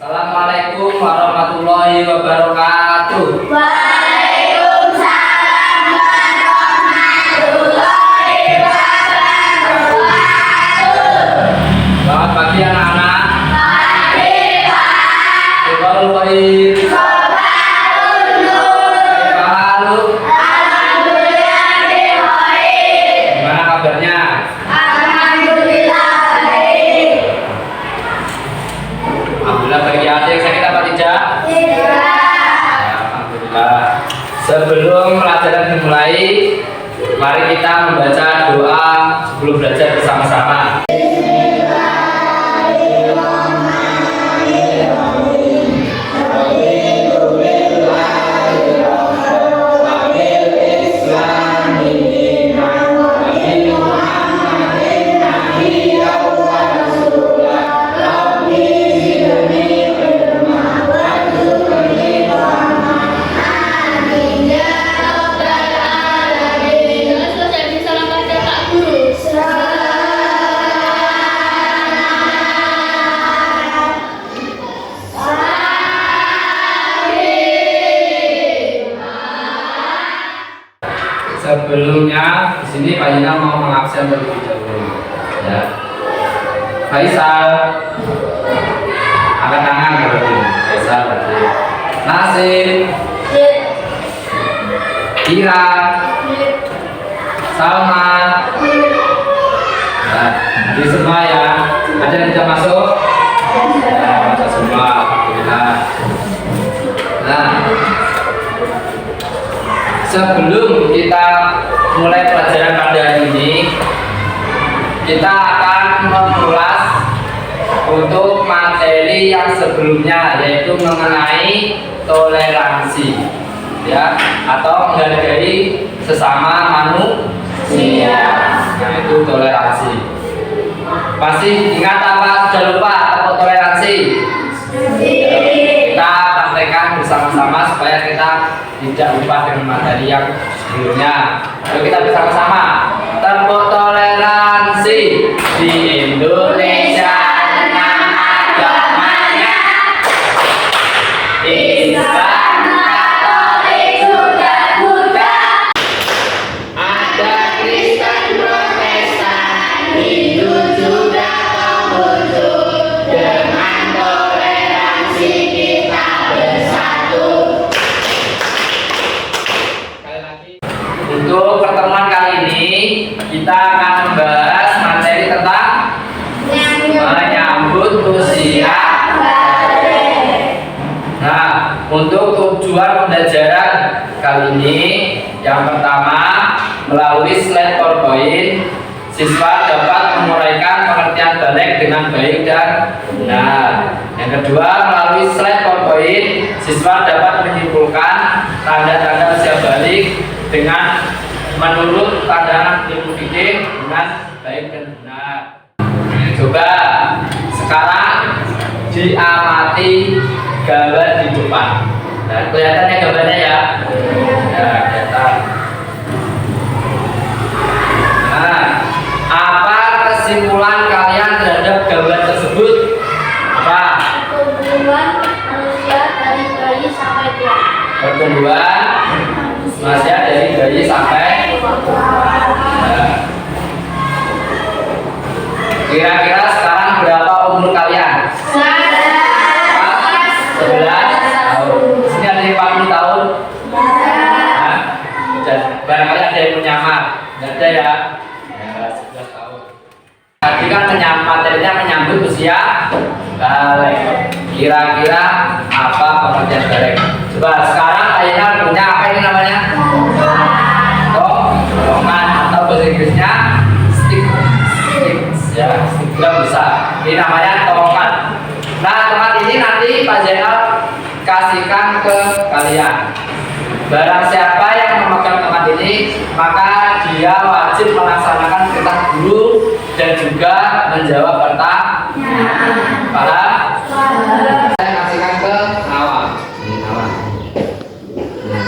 Assalamualaikum warahmatullahi wabarakatuh. Waalaikumsalam warahmatullahi wabarakatuh. Selamat pagi anak-anak. Pagi Pak. Selamat pagi. Sobarun nur. Halo. Alhamdulillah baik. Gimana kabarnya? Alhamdulillah baik. Alhamdulillah baik ya. Ada yang sakit apa tidak? Tidak. Alhamdulillah. Sebelum pelajaran dimulai, mari kita membaca doa sebelum belajar bersama-sama. Sebelumnya di sini Pak Yina mau mengabsen terlebih dahulu. Ya. Faisal, angkat tangan berarti. Faisal berarti. Nasir, Ira, Salma. Nah, di semua ya. Ada yang tidak masuk? Ya, masuk semua. Alhamdulillah. Nah, sebelum kita mulai pelajaran pada hari ini, kita akan mengulas untuk materi yang sebelumnya, yaitu mengenai toleransi, ya, atau menghargai sesama manusia. Nah, itu toleransi. Masih ingat apa? Sudah lupa apa toleransi? Kita praktekkan bersama-sama supaya kita tidak lupa dengan materi yang sebelumnya. Ayo kita bersama-sama. Tepuk toleransi di Indonesia enam agamanya. Islam, Katolik, juga Buddha. Ada Kristen, Protestan, Hindu juga Konghucu. Dengan toleransi kita bersatu. Untuk pertemuan kali ini kita akan membahas materi tentang menyambut usia baru. Nah, untuk tujuan pembelajaran kali ini, yang pertama, melalui slide PowerPoint, siswa dapat menguraikan pengertian balik dengan baik dan benar. Yang kedua, melalui slide PowerPoint, siswa dapat menyimpulkan tanda-tanda usia balik dengan menurut pandangan ilmu fikih dengan baik dan benar. Coba sekarang diamati gambar di depan. Nah, kelihatannya gambarnya ya? Ya, kelihatan. Nah, apa kesimpulan kalian terhadap gambar tersebut? Apa? Pertumbuhan manusia dari bayi sampai tua. Pertumbuhan manusia dari bayi sampai nah. Kira-kira sekarang berapa umur kalian? 11 tahun. Sini ada yang 40 tahun? Nah, dan barangkali ada yang menyamar. Tidak ada ya? Ya, 11 tahun. Tadi kan materinya menyambut usia balik. Kira-kira apa pengertian balik? Coba sekarang kalian punya apa ini namanya? Tongkat atau bahasa Inggrisnya stick. Ya, stick bisa. Ini namanya tongkat. Nah, tongkat ini nanti Pak Zainal kasihkan ke kalian. Barang siapa yang memegang tongkat ini, maka dia wajib melaksanakan perintah guru dan juga menjawab pertanyaan. Paham? Saya kasihkan ke Nawa. Ini Nawa.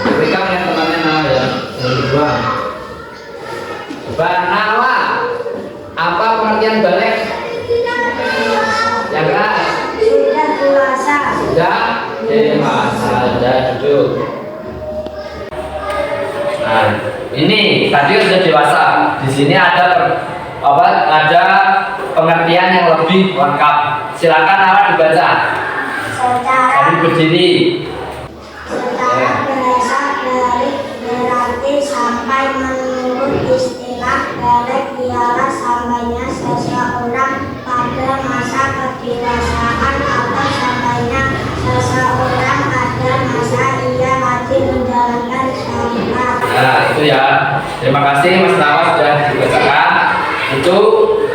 Berikan yang temannya Nawa ya. Yang kedua. Coba Nawa. Apa pengertian balik? Yang keras? Sudah dewasa. tadi sudah dewasa. Di sini ada ada pengertian yang lebih lengkap. Silakan Nara dibaca. Sambil berdiri. Secara berasal dari berarti sampai menurut istilah balik ialah sampainya seseorang pada masa kedewasaan atau sampainya seseorang pada masa ia lagi menjalankan syariat. Nah itu ya. Terima kasih Mas Nawas sudah dibacakan. Itu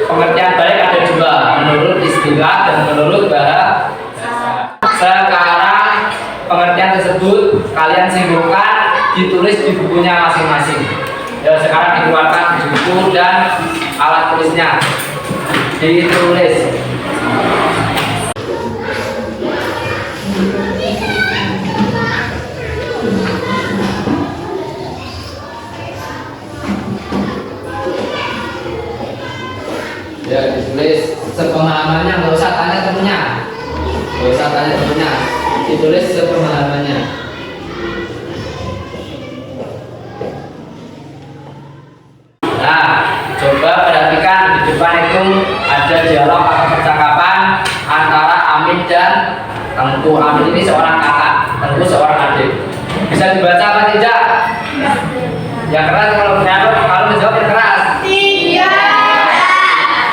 pengertian balik ada dua, menurut istilah dan menurut bahasa. Sekarang pengertian tersebut kalian simpulkan, ditulis di bukunya masing-masing. Ya, sekarang dikeluarkan di buku dan alat tulisnya. Ditulis. Ya, ditulis sepemahamannya, nggak usah tanya temennya. Nggak usah tanya temennya. Ditulis sepemahamannya. Nah, coba perhatikan di depan itu ada dialog atau percakapan antara Amin dan Tengku. Amin ini seorang kakak, Tengku seorang adik. Bisa dibaca apa tidak? Yang keras kalau menjawab yang keras.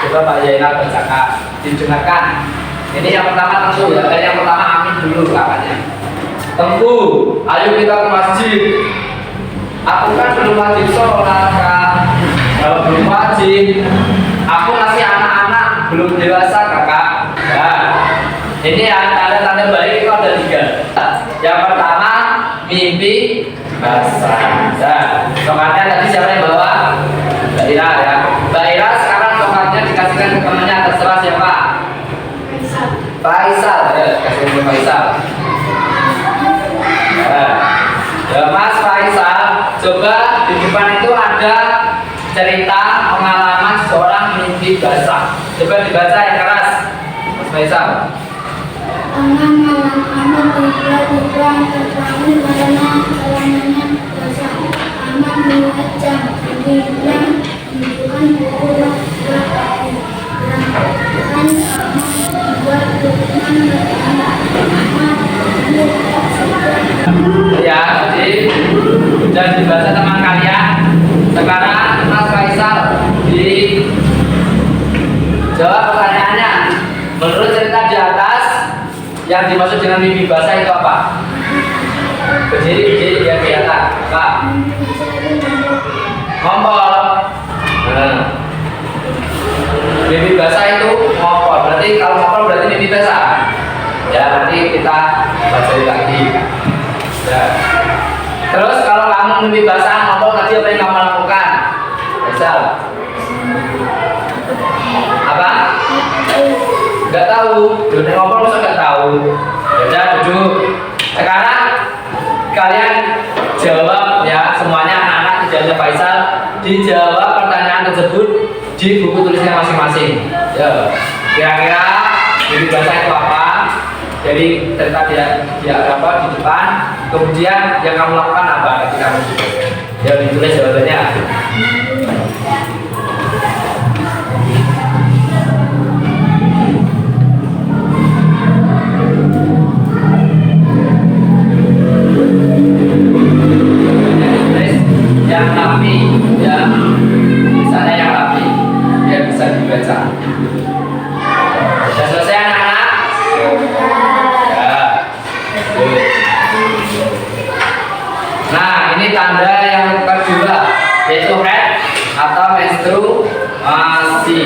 Coba Pak Zainal bercakap, didengarkan. Ini yang pertama Tengku ya, yang pertama Amin dulu kakaknya. Tengku, ayo kita ke masjid. Aku kan belum wajib sholat kak. Kalau belum wajib, aku masih anak-anak, belum dewasa kakak. Nah, ini tanda-tanda baik itu ada 3. Yang pertama, mimpi basah. Nah, tongkatnya tadi siapa yang bawa? Mbak Ira ya. Mbak Ira sekarang tongkatnya dikasihkan ke temannya, terserah siapa? Faisal. Ya, kasih ke Faisal. Ya, Mas Faisal, coba di depan itu ada cerita pengalaman seorang mimpi basah. Coba dibaca yang keras, Mas Faisal. Tangan malam tiba-tiba terbangun karena kalangannya basah. Aman melihat jam, dibilang bukan pukul berapa. Kan buat Lukman Ya, jadi sudah dibaca teman kalian. Sekarang Mas Faisal jawab pertanyaannya. Menurut cerita di atas, yang dimaksud dengan mimpi basah itu apa? Berdiri biar kelihatan. Pak. Ngompol. Nah. Mimpi basah itu ngompol. Berarti kalau ngompol berarti mimpi basah. Ya, nanti kita baca lagi. Ya. Terus kalau kamu mimpi basah ngompol tadi apa yang kamu lakukan? Misal apa? Gak tahu. Udah ngompol masa gak tahu. Ya duduk. Sekarang kalian jawab ya, semuanya anak-anak dijawabnya Faisal, dijawab pertanyaan tersebut di buku tulisnya masing-masing. Ya. Kira-kira mimpi basah itu apa? Jadi cerita dia apa di depan, kemudian yang kamu lakukan apa ketika kamu di depan? Ya ditulis jawabannya. Yang rapi, ya, misalnya yang rapi, biar bisa dibaca. Sudah selesai anak-anak? Ya. Nah, ini tanda yang kedua, yaitu head atau menstruasi.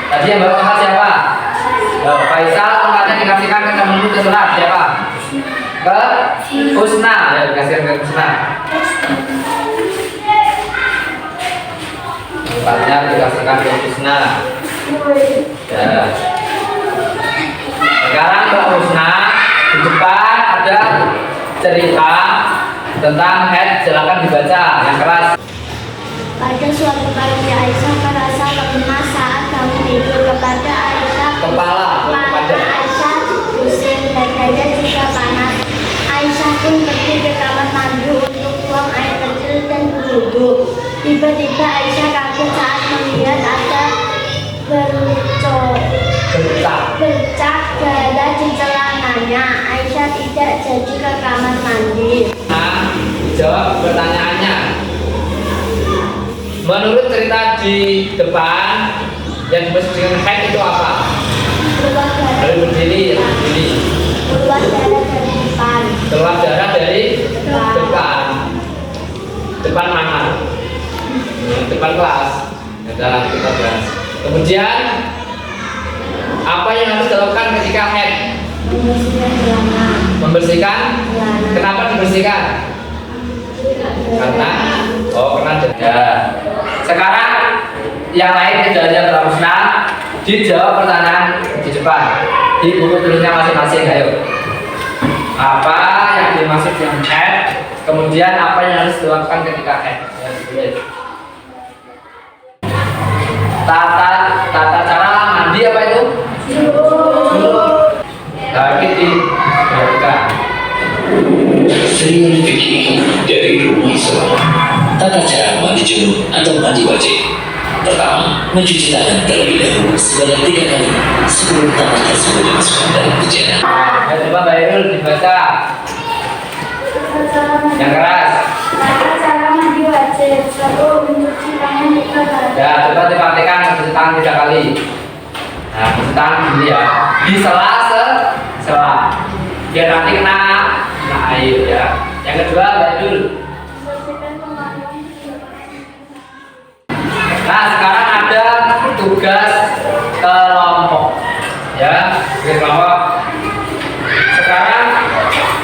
Tadi yang baru tongkat siapa? Faisal, tongkatnya dikasihkan ke temenmu terserah siapa? Ke Husna, ya dikasihkan ke Husna. Tongkatnya dikasihkan ke Husna. Ya. Sekarang Mbak Husna, di depan ada cerita tentang head, silakan dibaca yang keras. Pada suatu pagi Aisyah merasa lemah saat bangun tidur. Kepada Aisyah Kepala, Aisyah pusing dan dada juga panas. Aisyah pun pergi ke kamar mandi untuk buang air kecil dan duduk. Tiba-tiba Aisyah kaget saat melihat ada bercak darah di celananya. Aisyah tidak jadi ke kamar mandi. Nah, jawab pertanyaannya. Menurut cerita di depan yang disebutkan haid itu apa? Keluar darah Dari berdiri, ya, berdiri. keluar darah dari depan. Keluar darah dari depan. Depan mana? Depan kelas. Sudah kita bahas. Kemudian apa yang harus dilakukan ketika haid? Membersihkan celana. Membersihkan. Celana. Kenapa dibersihkan? Karena ya. Sekarang yang lain kejalannya Pramusna dijawab pertanyaan di depan di buku tulisnya masing-masing. Ayo, apa yang dimaksud dengan haid? Kemudian apa yang harus dilakukan ketika haid? Ya, boleh. Tata cara mandi apa itu? Tapi dilakukan. Serial fikih dari Rumah Islam. Tata cara mandi junub atau mandi wajib. Pertama, mencuci tangan terlebih dahulu sebanyak 3 kali sebelum tangan tersebut dimasukkan dalam bejana. Ya, coba Mbak Irul dibaca yang keras. Cara mandi wajib. 1. Mencuci tangan 3 kali. Ya, coba dipraktekkan mencuci tangan 3 kali. Nah, mencuci tangan dulu ya. Di sela biar nanti kena air ya. Yang kedua, Mbak Irul. Nah, sekarang ada tugas kelompok ya, tugas kelompok. Sekarang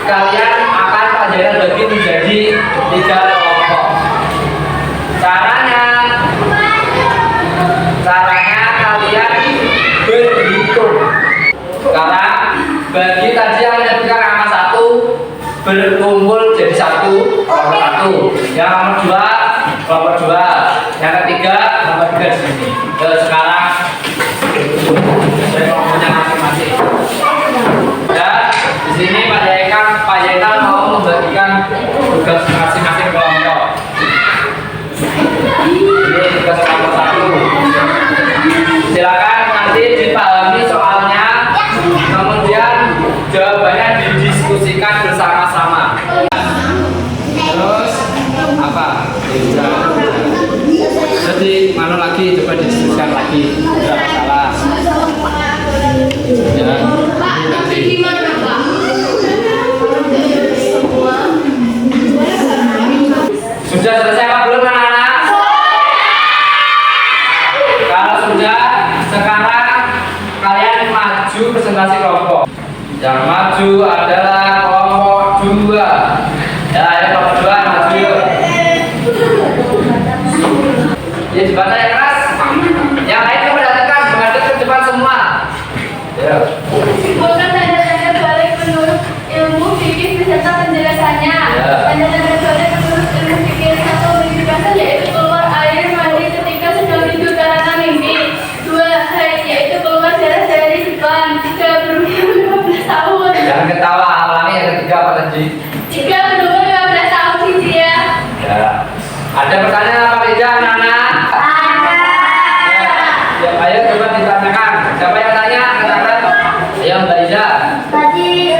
kalian akan pelajaran bagi menjadi 3 kelompok. Caranya kalian berhitung. Sekarang bagi tadi yang menyebutkan angka 1 berkumpul jadi 1 kelompok 1. Yang nomor 2 kelompok 2. Yang ketiga nomor 3 di sini. Sekarang saya kelompoknya masing-masing. Dan di sini Pak Jainal mau membagikan tugas masing-masing kelompok. Ini tugas kelompok 1. Silakan nanti dipahami soalnya, kemudian jawabannya didiskusikan bersama-sama. Terus apa? Jadi mana lagi, coba didiskusikan lagi. Berapa salah? Ya, nanti. Sudah selesai apa belum anak-anak? Kalau sudah, sekarang kalian maju presentasi kelompok. Yang maju adalah kelompok 2. Ya, kelompok 2 maju. Ya, dibaca yang keras. Yang lain memperhatikan, menghadap ke depan semua. Ya. Simpulkan tanda-tanda balik menurut ilmu fikih beserta penjelasannya. Tanda-tanda balik menurut ilmu fikih 1 menjelaskan yaitu keluar air mandi ketika sedang tidur karena mimpi. 2. Haid yaitu keluar darah dari depan. 3. Berumur 15 tahun. Jangan ketawa, ulangi yang ketiga apa tadi? 3. Berumur 15 tahun hijriah. Ya. Ada pertanyaan apa Reza, anak-anak? Ya, ayo coba ditanyakan. Siapa yang tanya? Katakan. Ayo Mbak Iza. Tadi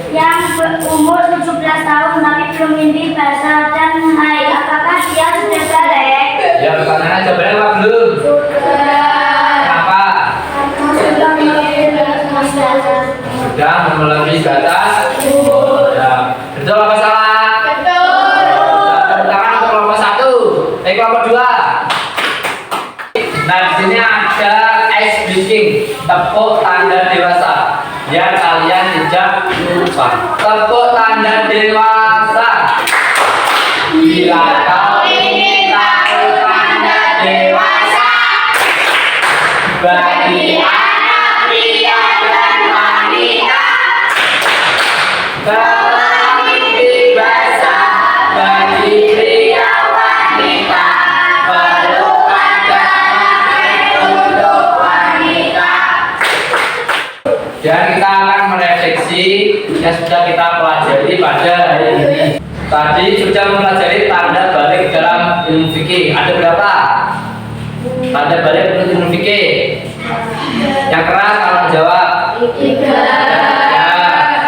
yang berumur 17 tahun tapi belum mimpi basah dan haid, apakah dia sudah balik? Ya, pertanyaannya jawabannya apa belum? Kenapa? Sudah melebihi batas. Ya. Betul apa salah? Betul. Tepuk tangan untuk kelompok 1. Kelompok 2. Nah, di sini ada ice breaking, tepuk tanda dewasa. Biar kalian tidak lupa. Tepuk tanda dewasa. Bila kau ingin tahu tanda dewasa, bagi anak pria dan wanita, telah mimpi basah bagi pria wanita, pelukan dan untuk wanita. Dan kita akan merefleksi yang sudah kita pelajari pada hari ini. Tadi sudah mempelajari tanda balik dalam ilmu fikih. Ada berapa? Tanda balik menurut ilmu fikih. Yang keras kalau jawab. Tiga. Ya.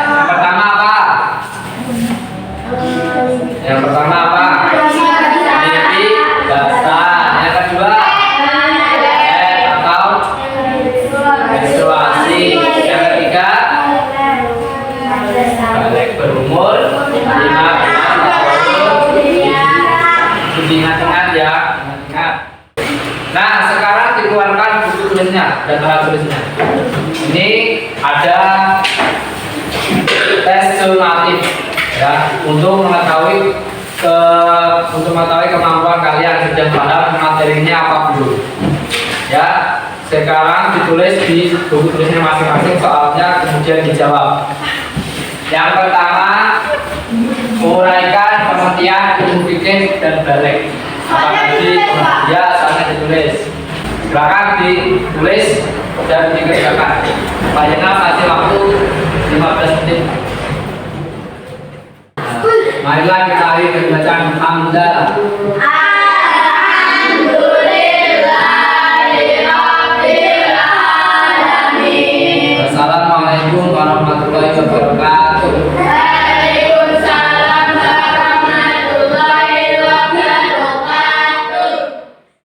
Yang pertama apa? Yang pertama apa? Mimpi basah. Yang kedua atau menstruasi. Yang ketiga balik berumur 5 tahun. Ingat-ingat ya, ingat. Nah, sekarang dikeluarkan buku tulisnya dan alat tulisnya. Ini ada tes sumatif ya untuk mengetahui kemampuan kalian sedang paham materinya apa dulu. Ya, sekarang ditulis di buku tulisnya masing-masing soalnya kemudian dijawab. Yang pertama, uraikan pengertian ilmu fikih dan balik. Apa tadi? Ya, soalnya ditulis. Silakan ditulis dan dikerjakan. Pak Yenal kasih waktu 15 menit. Marilah kita akhiri bacaan hamdalah.